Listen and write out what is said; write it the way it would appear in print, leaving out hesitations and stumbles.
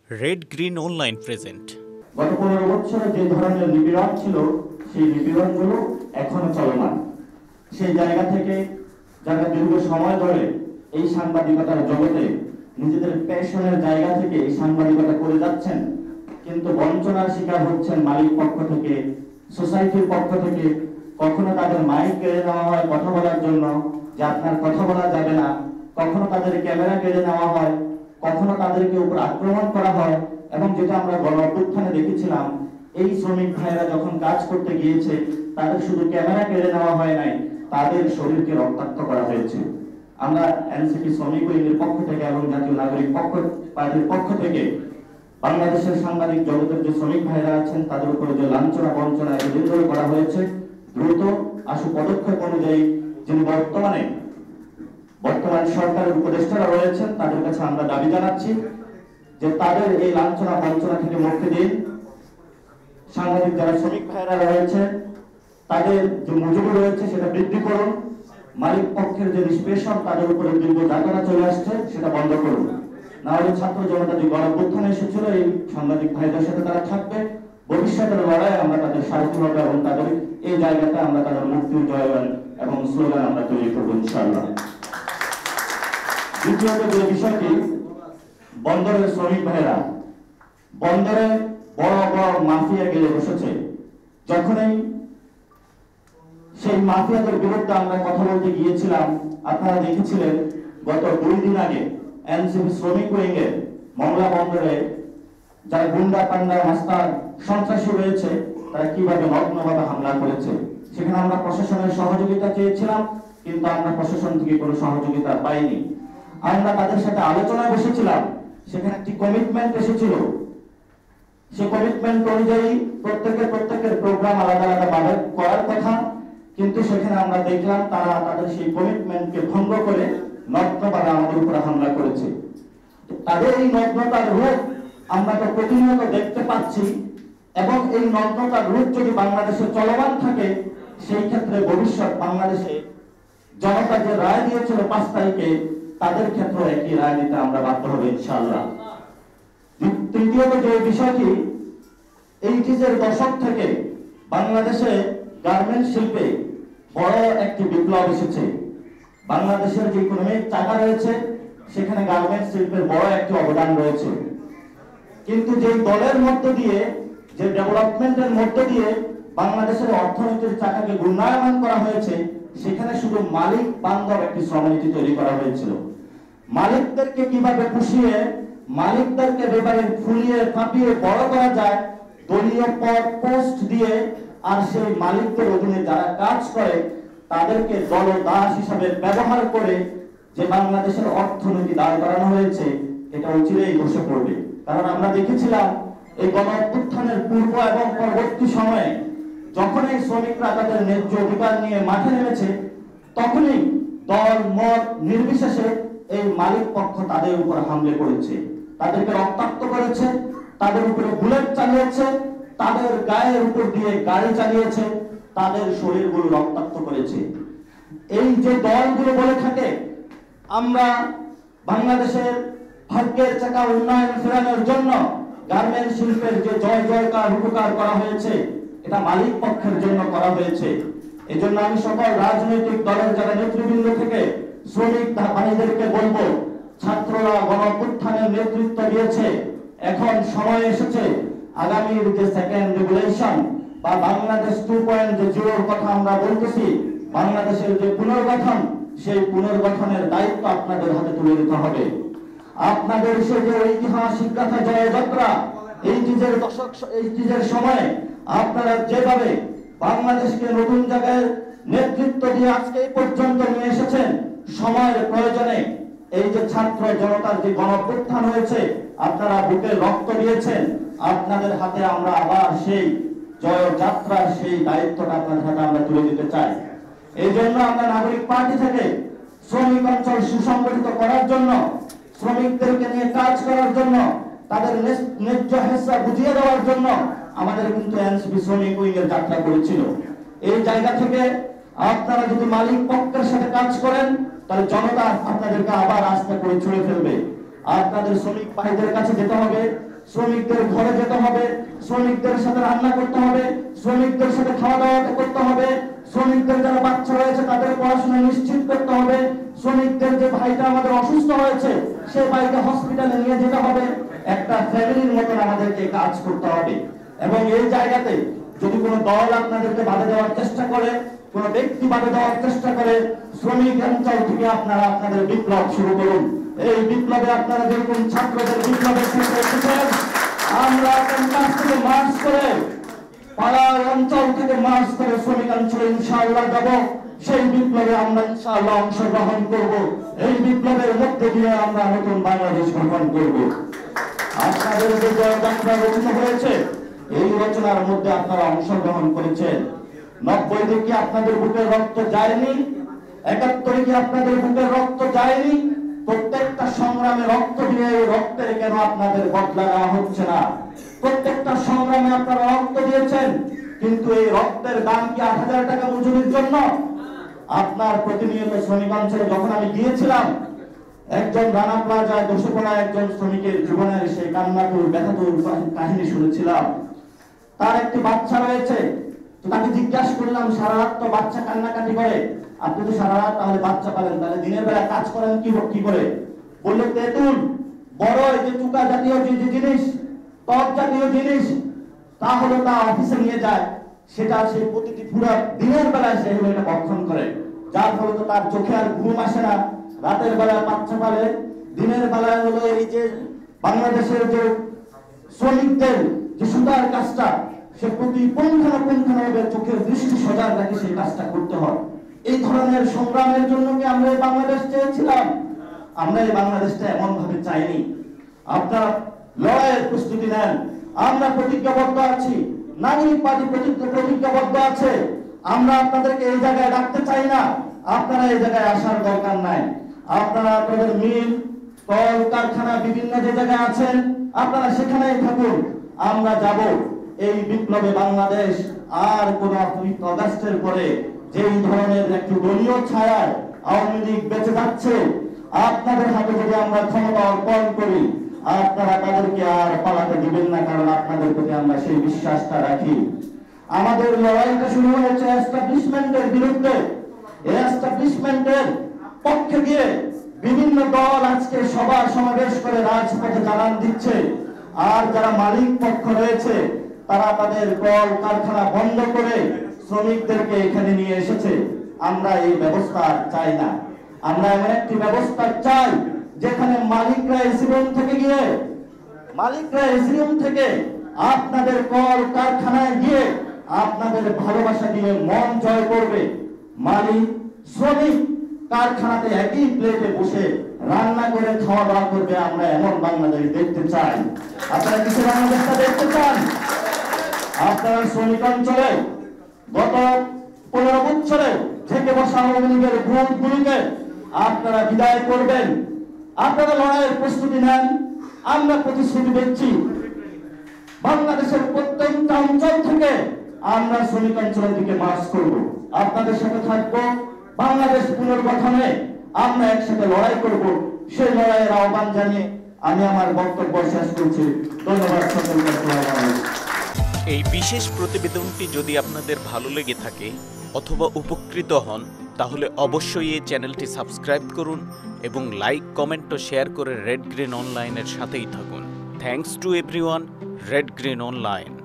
Red green online present. গত 15 বছরে যে ধরনের নিপীড়ন ছিল সেই নিপীড়নগুলো এখনো চলমান। সেই জায়গা থেকে যারা দীর্ঘ সময় ধরে এই সাংবাদিকতার জগতে নিজেদের প্যাশনের জায়গা থেকে এই সাংবাদিকতা করে যাচ্ছেন, কিন্তু বঞ্চনার শিকার হচ্ছেন মালিক পক্ষ থেকে, সোসাইটির পক্ষ থেকে। কখনো তাদের মাইক কেড়ে নেওয়া হয় কথা বলার জন্য, যে আপনার কথা বলা যাবে না। কখনো তাদের ক্যামেরা কেড়ে নেওয়া হয়, কখনো তাদেরকে উপর আক্রমণ করা হয়। এবং যেটা আমরা গণ অভ্যুত্থানে দেখেছিলাম, এই শ্রমিক ভাইরা যখন কাজ করতে গিয়েছে তাদের শুধু ক্যামেরা কেড়ে নেওয়া হয় নাই, তাদের শরীরকে রক্তাক্ত করা হয়েছে। আমরা এনসিপি শ্রমিক ইউনিয়নের পক্ষ থেকে এবং জাতীয় নাগরিক পার্টির পক্ষ থেকে বাংলাদেশের সাংবাদিক জগতের যে শ্রমিক ভাইরা আছেন তাদের উপরে যে লাঞ্ছনা বঞ্চনা এতদিন ধরে করা হয়েছে, দ্রুত আশু পদক্ষেপ অনুযায়ী যিনি বর্তমান সরকারের উপদেষ্টারা রয়েছেন তাদের কাছে আমরা দাবি জানাচ্ছি যে তাদের এই লাঞ্ছনা বঞ্চনা থেকে মুক্তি দিন। সাংবাদিক যারা শ্রমিক ভাইরা রয়েছে তাদের যে মজুরি রয়েছে সেটা বৃদ্ধি করুন। মালিক পক্ষের যে নিষ্পেষণ তাদের উপরে দীর্ঘ যাতনা চলে আসছে সেটা বন্ধ করুন। না হলে ছাত্র জনতা যে গণ অভ্যুত্থানে এসেছিল এই সাংবাদিক ভাইদের সাথে তারা থাকবে। ভবিষ্যতের লড়াই আমরা তাদের সারথি হবে এবং তাদের এই জায়গাতে আমরা তাদের মুক্তির জয়গান এবং স্লোগান আমরা তৈরি করবো ইনশাআল্লাহ। দ্বিতীয়ত যে বিষয়টি, বন্দরের শ্রমিক ভাইরা বন্দরে বড় বড় মাফিয়া গেলে বসেছে। যখনই সেই মাফিয়াদের বিরুদ্ধে আমরা কথা বলতে গিয়েছিলাম, আপনারা দেখেছিলেন গত 2 দিন আগে এনসিপি শ্রমিক উইংয়ের মংলা বন্দরে যারা গুন্ডা পান্ডা মাস্টার সন্ত্রাসী রয়েছে তারা কিভাবে নগ্নভাবে হামলা করেছে। সেখানে আমরা প্রশাসনের সহযোগিতা চেয়েছিলাম, কিন্তু আমরা প্রশাসন থেকে কোনো সহযোগিতা পাইনি। আমরা তাদের সাথে আলোচনায় বসেছিলাম, সেখানে একটি কমিটমেন্ট এসেছিল। সেই কমিটমেন্ট অনুযায়ী প্রত্যেকের প্রোগ্রাম আলাদা আলাদা ভাবে করার কথা, কিন্তু সেখানে আমরা দেখলাম তারা তাদের সেই কমিটমেন্টকে ভঙ্গ করে নগ্নভাবে আমাদের উপর হামলা করেছে। তাদের এই নগ্নতার রূপ আমরা তো প্রতিনিয়ত দেখতে পাচ্ছি, এবং এই নগ্নতার রূপ যদি বাংলাদেশে চলমান থাকে সেই ক্ষেত্রে ভবিষ্যৎ বাংলাদেশে জনতা যে রায় দিয়েছিল 5 তারিখে তাদের ক্ষেত্রে একই রায় দিতে আমরা বাধ্য হব ইনশাআল্লাহ। তৃতীয়ত যে বিষয়টি, 80s-এর দশক থেকে বাংলাদেশে গার্মেন্টস শিল্পে বড় একটি বিপ্লব এসেছে। বাংলাদেশের যে ইকোনমিক চাকা রয়েছে সেখানে গার্মেন্টস শিল্পের বড় একটি অবদান রয়েছে। কিন্তু যে দলের মধ্য দিয়ে, যে ডেভেলপমেন্টের মধ্য দিয়ে বাংলাদেশের অর্থনীতির চাকাকে উন্নয়ন করা হয়েছে, সেখানে শুধু মালিক বান্ধব একটি শ্রমনীতি তৈরি করা হয়েছিল। মালিকদেরকে কিভাবে পুষিয়ে, মালিকদেরকে ব্যাপারে ফুলিয়ে ফাঁপিয়ে বড় করা যায় দলীয় পদ পোস্ট দিয়ে, আর সেই মালিকদের অধীনে যারা কাজ করে তাদেরকে দলদাস হিসাবে ব্যবহার করে যে বাংলাদেশের অর্থনীতি দাঁড় করানো হয়েছে, এটা অচিরেই বসে পড়বে। কারণ আমরা দেখেছিলাম এই গণ অভ্যুত্থানের পূর্ব এবং পরবর্তী সময়ে যখন এই শ্রমিকরা তাদের ন্যায্য অধিকার নিয়ে মাঠে নেমেছে, তখনই দল মত নির্বিশেষে এই মালিক পক্ষ তাদের উপর হামলে করেছে, তাদেরকে রক্তাক্ত করেছে, তাদের উপরে বুলেট চালিয়েছে, তাদের গায়ের উপর দিয়ে গাড়ি চালিয়েছে, তাদের শরীরগুলো রক্তাক্ত করেছে। এই যে দলগুলো বলে থাকে আমরা বাংলাদেশের ভাগ্যের চাকা উন্নয়ন ফেরানোর জন্য গার্মেন্টস শিল্পের যে জয় জয়কার উপকার করা হয়েছে এটা মালিক পক্ষের জন্য করা হয়েছে। এজন্য আমি সকল রাজনৈতিক দলের যারা নেতৃবৃন্দ থেকে শ্রমিক ভাইদেরকে বলবো, ছাত্ররা গণ অভ্যুত্থানের নেতৃত্ব দিয়েছে, এখন সময় এসেছে আগামীর যে সেকেন্ড রেগুলেশন বা বাংলাদেশ 2.0-এর কথা আমরা বলতেছি, বাংলাদেশের যে পুনর্গঠন, সেই পুনর্গঠনের দায়িত্ব আপনাদের হাতে তুলে দিতে হবে। আপনাদের সে যে ঐতিহাসিক গাথা জয়যাত্রা, 80s-এর সময় আপনারা যেভাবে বাংলাদেশকে নতুন জায়গায় নেতৃত্ব দিয়ে আজকে এই পর্যন্ত নিয়ে এসেছেন, সময়ের প্রয়োজনে এই যে ছাত্র জনতার যে গণ অভ্যুত্থান হয়েছে, আপনারা বুকে রক্ত দিয়েছেন, আপনাদের হাতে আমরা আবার সেই জয়যাত্রার সেই দায়িত্বটা আপনাদের হাতে আমরা তুলে দিতে চাই। এই জন্য আমরা নাগরিক পার্টি থেকে শ্রমিক অঞ্চল সুসংগঠিত করার জন্য, শ্রমিকদেরকে নিয়ে কাজ করার জন্য, তাদের ন্যায্য হিস্সা বুঝিয়ে দেওয়ার জন্য আমাদের কিন্তু এনসিপি শ্রমিক উইংয়ের যাত্রা করেছিল। এই জায়গা থেকে আপনারা যদি মালিক পক্ষের সাথে কাজ করেন তাহলে জনতা আপনাদেরকে আবার আস্থা করে ছুড়ে ফেলবে। আপনাদের শ্রমিক ভাইদের কাছে যেতে হবে, শ্রমিকদের ঘরে যেতে হবে, শ্রমিকদের সাথে রান্না করতে হবে, শ্রমিকদের সাথে খাওয়া দাওয়া করতে হবে, শ্রমিকদের যারা বাচ্চা রয়েছে তাদের পড়াশোনা নিশ্চিত করতে হবে, শ্রমিকদের যে ভাইটা আমাদের অসুস্থ হয়েছে সেই ভাইকে হসপিটালে নিয়ে যেতে হবে। একটা ফ্যামিলির মতন আমাদেরকে কাজ করতে হবে। এবং এই জায়গাতে যদি কোনো দল আপনাদেরকে বাধা দেওয়ার চেষ্টা করে, কোনো ব্যক্তি বাধা দেওয়ার চেষ্টা করে, শ্রমিক অঞ্চল থেকে আপনারা আপনাদের বিপ্লব শুরু করুন। এই বিপ্লবে আপনারা যেরকম ছাত্রদের বিপ্লবের সাথে এসেছেন, আমরা ক্যাম্পাস থেকে মার্চ করে, পাড়ার অঞ্চল থেকে মার্চ করে শ্রমিক অঞ্চলে ইনশাআল্লাহ যাব। সেই বিপ্লবে আমরা ইনশাআল্লাহ অংশগ্রহণ করব। এই বিপ্লবের মধ্যে দিয়ে আমরা নতুন বাংলাদেশ গঠন করব। আপনাদের যে জয়যাত্রা রচনা হয়েছে, এই রচনার মধ্যে আপনারা অংশগ্রহণ করেছেন। 90 কি আপনাদের বুকের রক্ত যায়নি? 71 কি আপনাদের বুকের রক্ত যায়নি? প্রত্যেকটা সংগ্রামে রক্ত দিয়ে এই রক্তের কেন আপনাদের বদলা নেওয়া হচ্ছে না? প্রত্যেকটা সংগ্রামে আপনারা রক্ত দিয়েছেন, কিন্তু এই রক্তের দাম কি 8,000 টাকা মজুরির জন্য? আপনার প্রতিনিয়ত শ্রমিক অঞ্চলে যখন আমি গিয়েছিলাম, একজন রানা প্লাজায় বসে পড়া একজন শ্রমিকের জীবনের সেই কান্নাতুর ব্যথাতুর কাহিনী শুনেছিলাম। তার একটি বাচ্চা রয়েছে, তো তাকে জিজ্ঞাসা করলাম, সারা রাত তো বাচ্চা কান্নাকাটি করে, আপনি তো সারা রাত তাহলে বাচ্চা পালেন, তাহলে দিনের বেলা কাজ করেন কি করে? বললো, তেঁতুল, বড় এই যে চুকা জাতীয় যে জিনিস, টক জাতীয় জিনিস, তাহলে তা অফিসে নিয়ে যায়, সেটা সেই প্রতিটি পুরো দিনের বেলায় সে এটা ভক্ষণ করে, যার ফলে তো তার চোখে আর ঘুম আসে না, রাতের বেলায় বাচ্চা পালে, দিনের বেলায় হলো এই যে বাংলাদেশের যে শ্রমিকদের যে সুতার কাজটা, সে প্রতি পুঙ্খানুপুঙ্খানুভাবে চোখের দৃষ্টি সজাগ রাখে সেই কাজটা করতে হয়। এই ধরনের সংগ্রামের জন্য কি আমরা এই বাংলাদেশ চেয়েছিলাম? আমরা এই বাংলাদেশটা এমন ভাবে চাইনি। আপনারা লড়াইয়ের প্রস্তুতি নেন, আমরা প্রতিজ্ঞাবদ্ধ আছি, নাগরিক পার্টি প্রতিজ্ঞাবদ্ধ আছে। আমরা আপনাদেরকে এই জায়গায় রাখতে চাই না, আপনারা এই জায়গায় আসার দরকার নাই। আপনারা আপনাদের মিল, কল কারখানা বিভিন্ন যে জায়গায় আছেন, আপনারা সেখানেই থাকুন। আমরা যাব এই বিপ্লবে বাংলাদেশ আর কোন আগস্টের পরে যেই ধরনের একটি দলীয় ছায়ায় আওয়ামী লীগ বেঁচে যাচ্ছে, আপনাদের হাতে যদি আমরা ক্ষমতা অর্পণ করি, আপনারা তাদেরকে আর পালাতে দিবেন না, কারণ আপনাদের প্রতি আমরা সেই বিশ্বাসটা রাখি। আমাদের লড়াইটা শুরু হয়েছে এস্টাবলিশমেন্টের বিরুদ্ধে। এই এস্টাবলিশমেন্টের পক্ষে গিয়ে বিভিন্ন দল আজকে সভা সমাবেশ করে রাজপথে জানান দিচ্ছে, আর যারা মালিক পক্ষ রয়েছে তারা তাদের কল কারখানা বন্ধ করে শ্রমিকদেরকে এখানে নিয়ে এসেছে। আমরা এই ব্যবস্থা চাই না। আমরা এমন একটি ব্যবস্থা চাই যেখানে মালিকরা এসিরুম থেকে আপনাদের কল কারখানায় গিয়ে আপনাদের ভালোবাসা দিয়ে মন জয় করবে। মালিক শ্রমিক কারখানাতে একই প্লেটে বসে রান্না করে খাওয়া দাওয়া করবে। আমরা এমন বাংলাদেশ দেখতে চাই। আপনারা কিছু বাংলাদেশটা দেখতে চান? আপনারা শ্রমিক অঞ্চলে গত 15 বছরে থেকে বসা আওয়ামী লীগের ভোটগুলিকে আপনারা বিদায় করবেন। আপনারা লড়াইয়ের প্রস্তুতি নেন। আমরা প্রতিশ্রুতি দিচ্ছি, বাংলাদেশের প্রত্যেকটা অঞ্চল থেকে আমরা শ্রমিক অঞ্চলের দিকে মার্চ করব, আপনাদের সাথে থাকবো। বাংলাদেশ পুনর্গঠনে আমরা একসাথে লড়াই করব। সেই লড়াইয়ের আহ্বান জানিয়ে আমি আমার বক্তব্য শেষ করছি। ধন্যবাদ সকলকে। এই বিশেষ প্রতিবেদনটি যদি আপনাদের ভালো লেগে থাকে অথবা উপকৃত হন, তাহলে অবশ্যই এই চ্যানেলটি সাবস্ক্রাইব করুন এবং লাইক, কমেন্ট ও শেয়ার করে রেড গ্রিন অনলাইনের সাথেই থাকুন। Thanks to everyone. Red green online.